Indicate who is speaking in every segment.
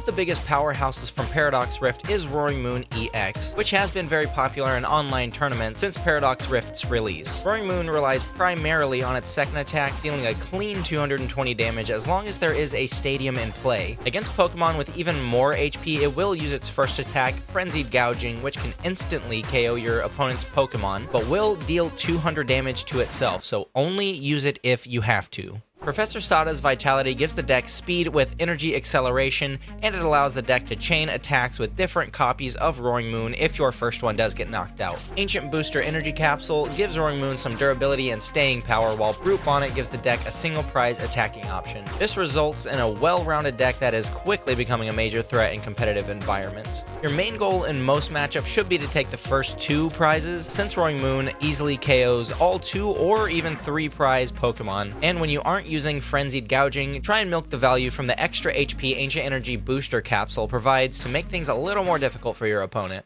Speaker 1: the biggest powerhouses from Paradox Rift is Roaring Moon EX, which has been very popular in online tournaments since Paradox Rift's release. Roaring Moon relies primarily on its second attack, dealing a clean 220 damage as long as there is a stadium in play. Against Pokemon with even more HP, it will use its first attack, Frenzied Gouging, which can instantly KO your opponent's Pokemon, but will deal 200 damage to itself, so only use it if you have to. Professor Sada's Vitality gives the deck speed with energy acceleration, and it allows the deck to chain attacks with different copies of Roaring Moon if your first one does get knocked out. Ancient Booster Energy Capsule gives Roaring Moon some durability and staying power, while Brute Bonnet gives the deck a single prize attacking option. This results in a well-rounded deck that is quickly becoming a major threat in competitive environments. Your main goal in most matchups should be to take the first 2 prizes, since Roaring Moon easily KOs all 2 or even 3 prize Pokemon, and when you aren't using Frenzied Gouging, try and milk the value from the extra HP Ancient Energy Booster Capsule provides to make things a little more difficult for your opponent.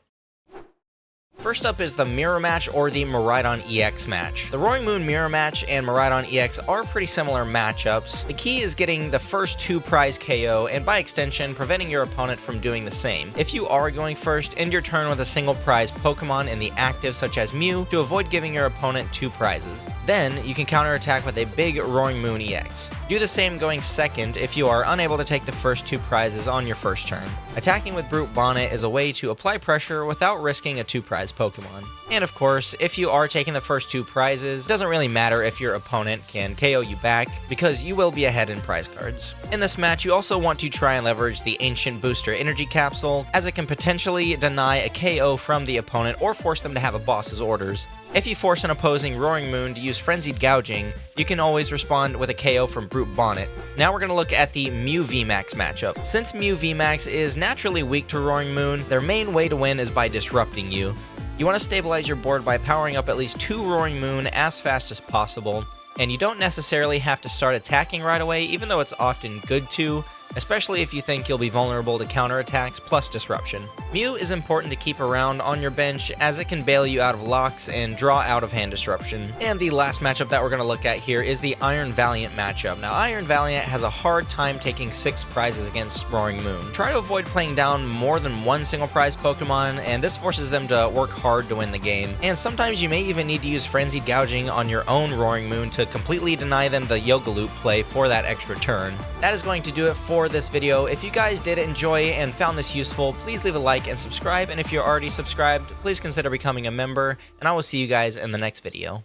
Speaker 1: First up is the Mirror Match or the Miraidon EX match. The Roaring Moon Mirror Match and Miraidon EX are pretty similar matchups. The key is getting the first 2 prize KO and by extension preventing your opponent from doing the same. If you are going first, end your turn with a single prize Pokemon in the active such as Mew to avoid giving your opponent 2 prizes. Then you can counterattack with a big Roaring Moon EX. Do the same going second if you are unable to take the first 2 prizes on your first turn. Attacking with Brute Bonnet is a way to apply pressure without risking a 2 prize Pokemon. And of course, if you are taking the first 2 prizes, it doesn't really matter if your opponent can KO you back, because you will be ahead in prize cards. In this match, you also want to try and leverage the Ancient Booster Energy Capsule, as it can potentially deny a KO from the opponent or force them to have a boss's orders. If you force an opposing Roaring Moon to use Frenzied Gouging, you can always respond with a KO from Brute Bonnet. Now we're going to look at the Mew VMAX matchup. Since Mew VMAX is naturally weak to Roaring Moon, their main way to win is by disrupting you. You want to stabilize your board by powering up at least 2 Roaring Moon as fast as possible, and you don't necessarily have to start attacking right away, even though it's often good to, especially if you think you'll be vulnerable to counterattacks plus disruption. Mew is important to keep around on your bench as it can bail you out of locks and draw out of hand disruption. And the last matchup that we're going to look at here is the Iron Valiant matchup. Now Iron Valiant has a hard time taking 6 prizes against Roaring Moon. Try to avoid playing down more than 1 single prize Pokemon, and this forces them to work hard to win the game. And sometimes you may even need to use Frenzied Gouging on your own Roaring Moon to completely deny them the Yoga Loop play for that extra turn. That is going to do it for this video. If you guys did enjoy and found this useful, please leave a like and subscribe, and if you're already subscribed, please consider becoming a member, and I will see you guys in the next video.